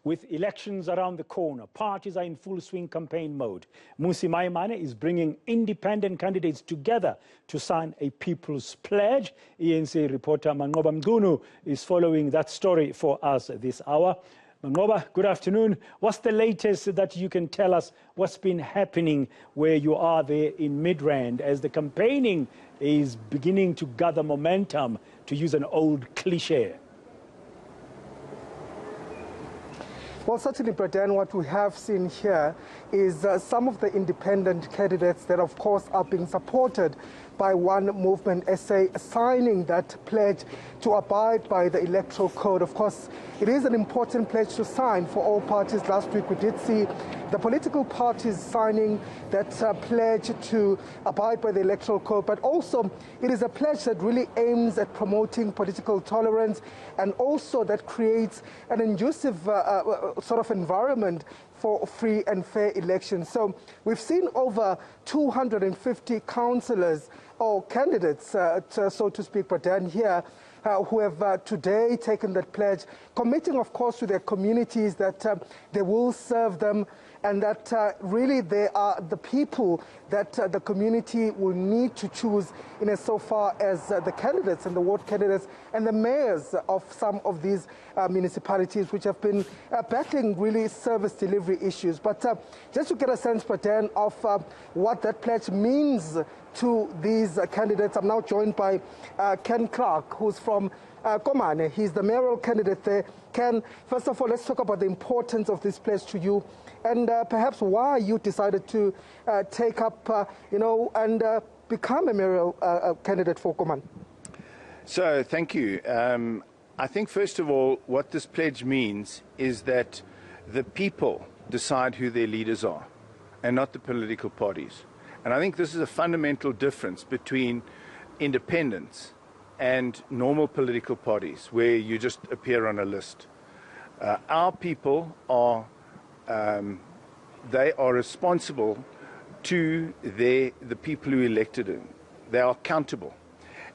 With elections around the corner, parties are in full swing campaign mode. Mmusi Maimane is bringing independent candidates together to sign a people's pledge. eNCA reporter Manqoba Mchunu is following that story for us this hour. Manqoba, good afternoon. What's the latest that you can tell us what's been happening where you are there in Midrand as the campaigning is beginning to gather momentum, to use an old cliche? Well, certainly, Braden, what we have seen here is some of the independent candidates that, of course, are being supported by One Movement SA signing that pledge to abide by the Electoral Code. Of course, it is an important pledge to sign for all parties. Last week, we did see the political parties signing that pledge to abide by the Electoral Code, but also it is a pledge that really aims at promoting political tolerance and also that creates an conducive sort of environment for free and fair elections. So we've seen over 250 councillors or candidates, so to speak, Braden, here who have today taken that pledge, committing, of course, to their communities that they will serve them and that really they are the people that the community will need to choose in as so far as the candidates and the ward candidates and the mayors of some of these municipalities which have been battling really service delivery issues. But just to get a sense, Braden, of what that pledge means to these candidates, I'm now joined by Ken Clark, who's from Komane. He's the mayoral candidate there. Ken, first of all, let's talk about the importance of this pledge to you and perhaps why you decided to take up, and become a mayoral candidate for Komane. So, thank you. I think, first of all, what this pledge means is that the people decide who their leaders are and not the political parties. And I think this is a fundamental difference between independents and normal political parties where you just appear on a list. Our people are, they are responsible to the people who elected them. They are accountable.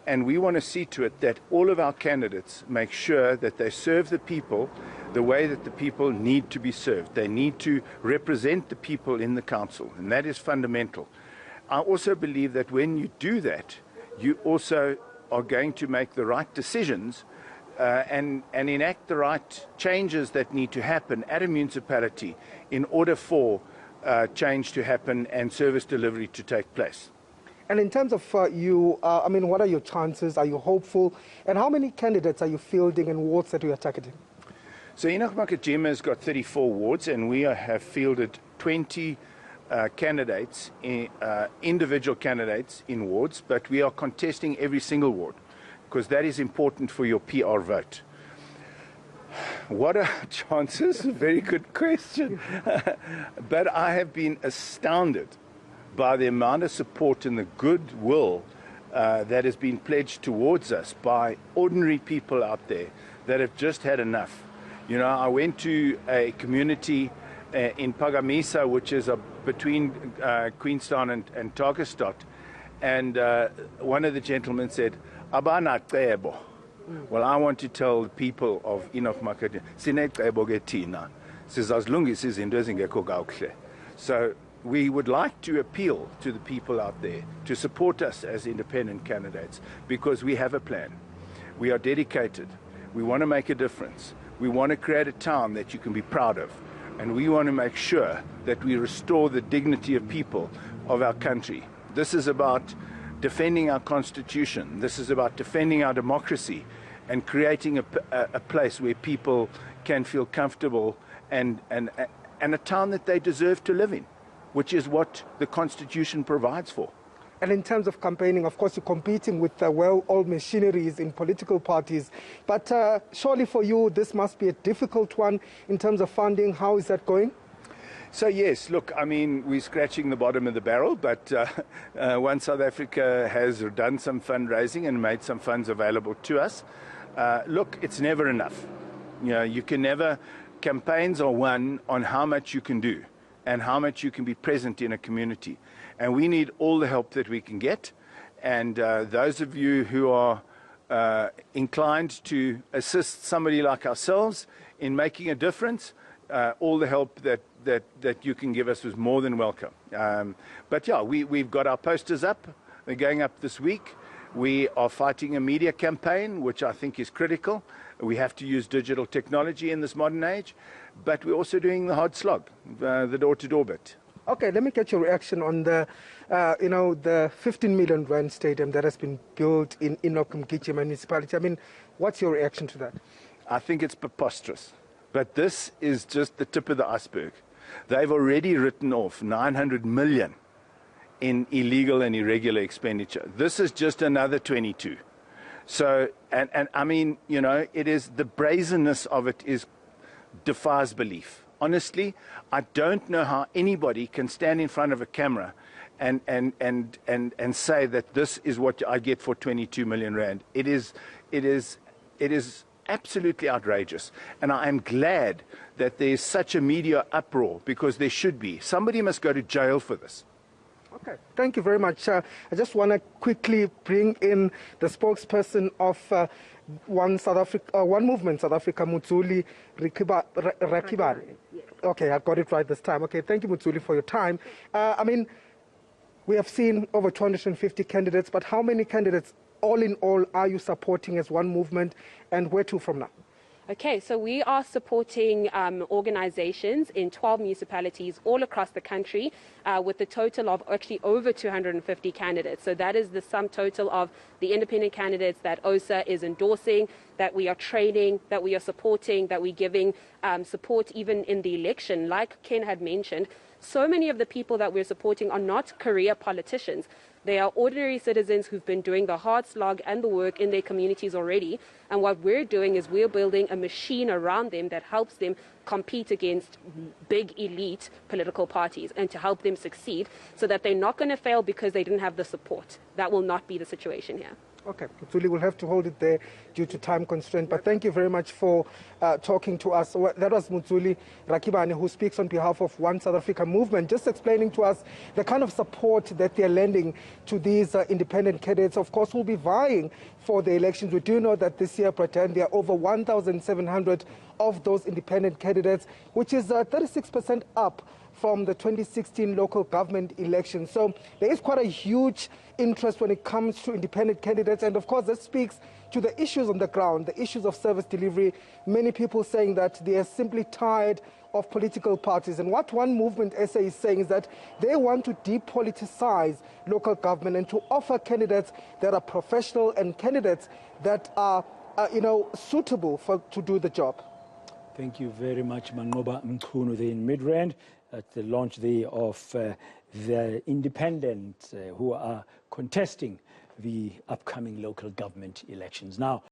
And we want to see to it that all of our candidates make sure that they serve the people the way that the people need to be served. They need to represent the people in the council, and that is fundamental. I also believe that when you do that, you also are going to make the right decisions and enact the right changes that need to happen at a municipality in order for change to happen and service delivery to take place. And in terms of you, what are your chances? Are you hopeful? And how many candidates are you fielding in wards that you are targeting? So eNCA has got 34 wards, and we have fielded 20 candidates, individual candidates in wards, but we are contesting every single ward because that is important for your PR vote. What are chances? Very good question. But I have been astounded by the amount of support and the goodwill that has been pledged towards us by ordinary people out there that have just had enough. You know, I went to a community in Pagamisa, which is between Queenstown and Tarkestad, and one of the gentlemen said, "Abana cebo." Well, I want to tell the people of eNCA, so we would like to appeal to the people out there to support us as independent candidates because we have a plan. We are dedicated. We want to make a difference. We want to create a town that you can be proud of. And we want to make sure that we restore the dignity of people of our country. This is about defending our constitution. This is about defending our democracy and creating a place where people can feel comfortable and a town that they deserve to live in, which is what the Constitution provides for. And in terms of campaigning, of course, you're competing with well-oiled machineries in political parties. But surely for you, this must be a difficult one in terms of funding. How is that going? So, yes, look, I mean, we're scratching the bottom of the barrel, but once South Africa has done some fundraising and made some funds available to us, look, it's never enough. You know, you can never, campaigns are won on how much you can do and how much you can be present in a community. And we need all the help that we can get. And those of you who are inclined to assist somebody like ourselves in making a difference, all the help that you can give us is more than welcome. But yeah, we've got our posters up. They're going up this week. We are fighting a media campaign, which I think is critical. We have to use digital technology in this modern age, but we're also doing the hard slog, the door-to-door bit. Okay, let me get your reaction on the, the 15 million rand stadium that has been built in eNCA municipality. I mean, what's your reaction to that? I think it's preposterous, but this is just the tip of the iceberg. They've already written off 900 million in illegal and irregular expenditure. This is just another 22. So, and I mean, it is, the brazenness of it defies belief. Honestly, I don't know how anybody can stand in front of a camera and say that this is what I get for 22 million rand. It is absolutely outrageous. And I am glad that there is such a media uproar, because there should be. Somebody must go to jail for this. Okay, thank you very much. I just want to quickly bring in the spokesperson of One Movement South Africa, Mmusi Maimane. Okay, I got it right this time. Okay, thank you, Mmusi, for your time. I mean, we have seen over 250 candidates, but how many candidates, all in all, are you supporting as One Movement, and where to from now? Okay, so we are supporting organizations in 12 municipalities all across the country with a total of actually over 250 candidates. So that is the sum total of the independent candidates that OSA is endorsing, that we are training, that we are supporting, that we're giving support even in the election. Like Ken had mentioned, so many of the people that we're supporting are not career politicians. They are ordinary citizens who've been doing the hard slog and the work in their communities already. And what we're doing is we're building a machine around them that helps them compete against big elite political parties and to help them succeed, so that they're not going to fail because they didn't have the support. That will not be the situation here. Okay, Mmusi, we'll have to hold it there due to time constraint, but thank you very much for talking to us. That was Mmusi Maimane, who speaks on behalf of One South Africa Movement, just explaining to us the kind of support that they're lending to these independent candidates. Of course, who'll be vying for the elections. We do know that this year, Pretend, there are over 1,700 of those independent candidates, which is 36% up from the 2016 local government elections. So there is quite a huge interest when it comes to independent candidates. And of course, this speaks to the issues on the ground, the issues of service delivery. Many people saying that they are simply tired of political parties. And what One Movement SA is saying is that they want to depoliticize local government and to offer candidates that are professional and candidates that are, suitable to do the job. Thank you very much, Manqoba Mchunu, there in Midrand, at the launch there of the independents who are contesting the upcoming local government elections. Now,